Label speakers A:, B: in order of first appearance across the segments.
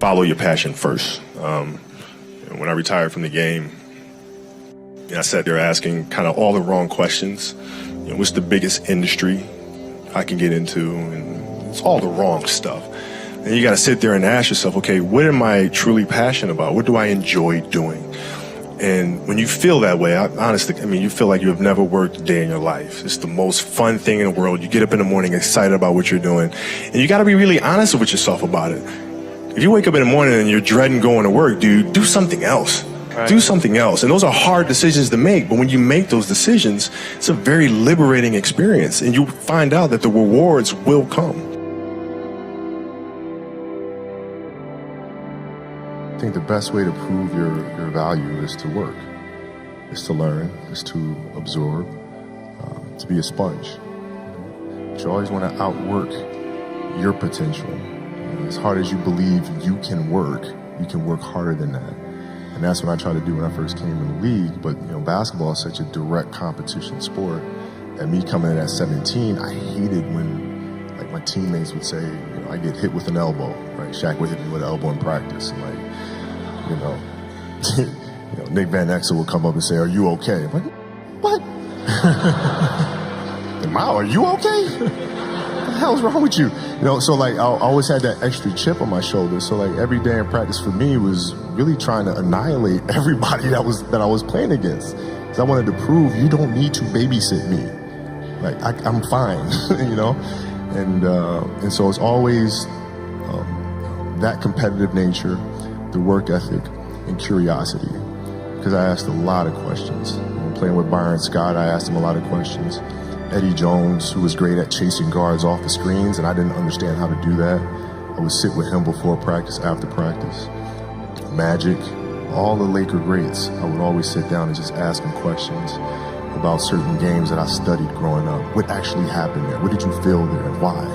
A: follow your passion first. When I retired from the game, I sat there asking kind of all the wrong questions. What's the biggest industry I can get into? And it's all the wrong stuff. And you got to sit there and ask yourself, okay, what am I truly passionate about? What do I enjoy doing? And when you feel that way, honestly, you feel like you have never worked a day in your life. It's the most fun thing in the world. You get up in the morning excited about what you're doing. And you got to be really honest with yourself about it. If you wake up in the morning and you're dreading going to work, dude, do something else. Right. Do something else. And those are hard decisions to make. But when you make those decisions, it's a very liberating experience. And you find out that the rewards will come.
B: I think the best way to prove your value is to work, is to learn, is to absorb, to be a sponge. But you always want to outwork your potential. As hard as you believe you can work harder than that. And that's what I tried to do when I first came in the league. But basketball is such a direct competition sport that me coming in at 17, I hated when my teammates would say, I get hit with an elbow, right? Shaq would hit me with an elbow in practice. And Nick Van Exel would come up and say, are you okay? I'm like, what? Are you okay? What the hell's wrong with you? So I always had that extra chip on my shoulder. So every day in practice for me was really trying to annihilate everybody that I was playing against. Because I wanted to prove you don't need to babysit me. I'm fine, And so it's always that competitive nature, the work ethic, and curiosity. Because I asked a lot of questions. Playing with Bryant Scott, I asked him a lot of questions. Eddie Jones, who was great at chasing guards off the screens, and I didn't understand how to do that. I would sit with him before practice, after practice. Magic, all the Laker greats, I would always sit down and just ask them questions about certain games that I studied growing up. What actually happened there? What did you feel there and why?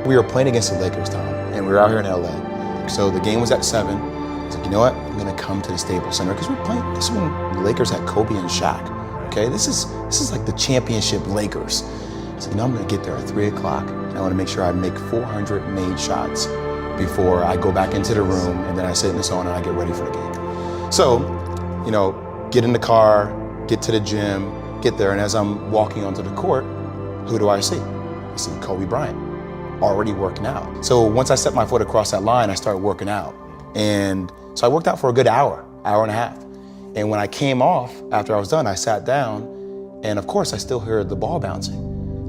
C: We were playing against the Lakers, Tom, and we were out here in LA. So the game was at 7. I was like, you know what? I'm gonna come to the Staples Center because we're playing. This is when the Lakers had Kobe and Shaq. Okay, this is like the championship Lakers. So I'm gonna get there at 3 o'clock. And I want to make sure I make 400 made shots before I go back into the room, and then I sit in the sauna and I get ready for the game. So, get in the car, get to the gym, get there, and as I'm walking onto the court, who do I see? I see Kobe Bryant, already working out. So once I set my foot across that line, I started working out. And so I worked out for a good hour and a half. And when I came off, after I was done, I sat down, and of course I still heard the ball bouncing.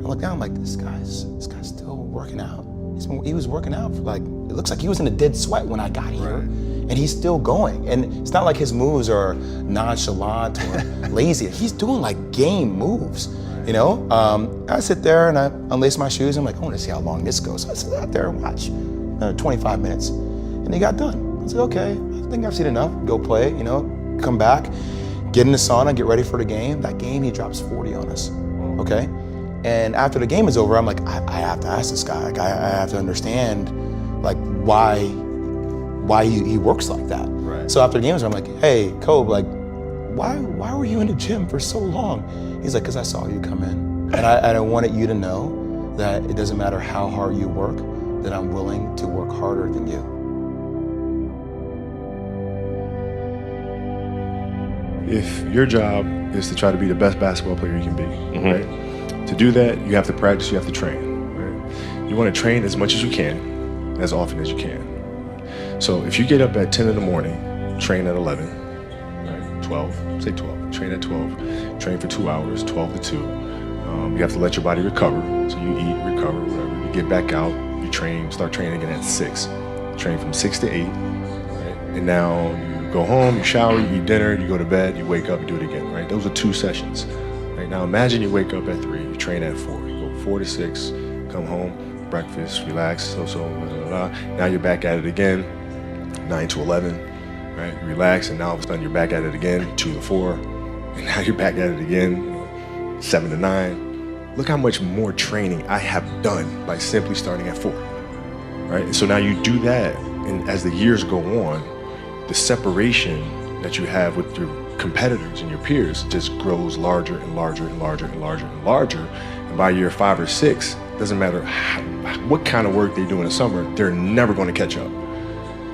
C: I looked down, I'm like, this guy's still working out. He was working out for it looks like he was in a dead sweat when I got here. Right. And he's still going. And it's not like his moves are nonchalant or lazy. He's doing game moves, I sit there and I unlace my shoes. I'm like, I want to see how long this goes. So I sit out there and watch 25 minutes. And he got done. I said, okay, I think I've seen enough. Go play, come back, get in the sauna, get ready for the game. That game, he drops 40 on us, okay? And after the game is over, I'm like, I have to ask this guy. I have to understand, why he works like that. Right. So after the game is over, I'm like, hey, Kobe, why were you in the gym for so long? He's like, because I saw you come in. And I wanted you to know that it doesn't matter how hard you work, that I'm willing to work harder than you.
A: If your job is to try to be the best basketball player you can be, right? To do that, you have to practice, you have to train, right? You want to train as much as you can, as often as you can. So if you get up at 10 in the morning, train at 11, right? 12, say 12, train at 12, train for 2 hours, 12 to 2. You have to let your body recover. So you eat, recover, whatever. You get back out, you train, start training again at 6. Train from 6 to 8, right? And now you go home, you shower, you eat dinner, you go to bed, you wake up, you do it again, right? Those are 2 sessions. Right, now imagine you wake up at 3, you train at 4, you go 4 to 6, come home, breakfast, relax, blah, blah, blah. Now you're back at it again, 9 to 11, right? Relax, and now all of a sudden you're back at it again, 2 to 4, and now you're back at it again, 7 to 9. Look how much more training I have done by simply starting at 4, right? And so now you do that, and as the years go on, the separation that you have with your competitors and your peers just grows larger and larger and larger and larger and larger. And by year 5 or 6, doesn't matter what kind of work they do in the summer, they're never going to catch up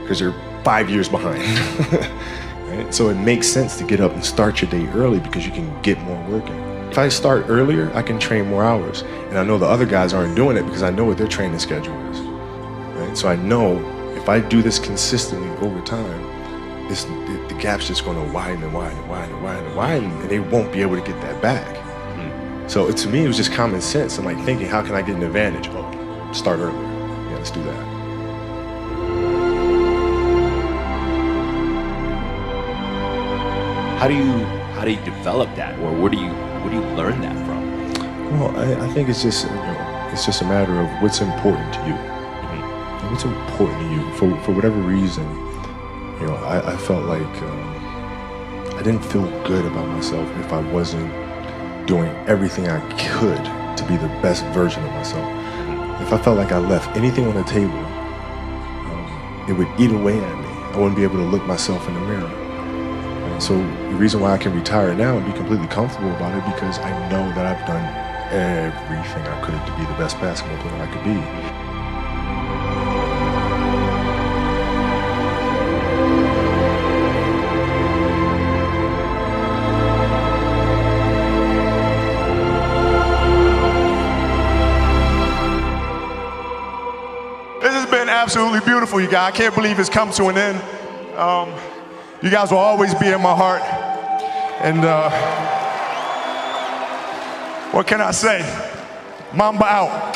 A: because they're 5 years behind. Right? So it makes sense to get up and start your day early because you can get more work in. If I start earlier, I can train more hours. And I know the other guys aren't doing it because I know what their training schedule is. Right? So I know if I do this consistently over time, the gap's just going to widen and widen and widen and widen and widen, and they won't be able to get that back. So to me, it was just common sense. I'm like thinking, how can I get an advantage? Oh, start earlier. Yeah, let's do that.
D: How do you develop that, or where do you learn that from?
A: Well, I think it's just a matter of what's important to you. What's important to you for whatever reason. I felt like I didn't feel good about myself if I wasn't doing everything I could to be the best version of myself. If I felt like I left anything on the table, it would eat away at me. I wouldn't be able to look myself in the mirror. And so the reason why I can retire now and be completely comfortable about it, because I know that I've done everything I could to be the best basketball player I could be.
E: This has been absolutely beautiful, you guys. I can't believe it's come to an end. You guys will always be in my heart. And what can I say? Mamba out.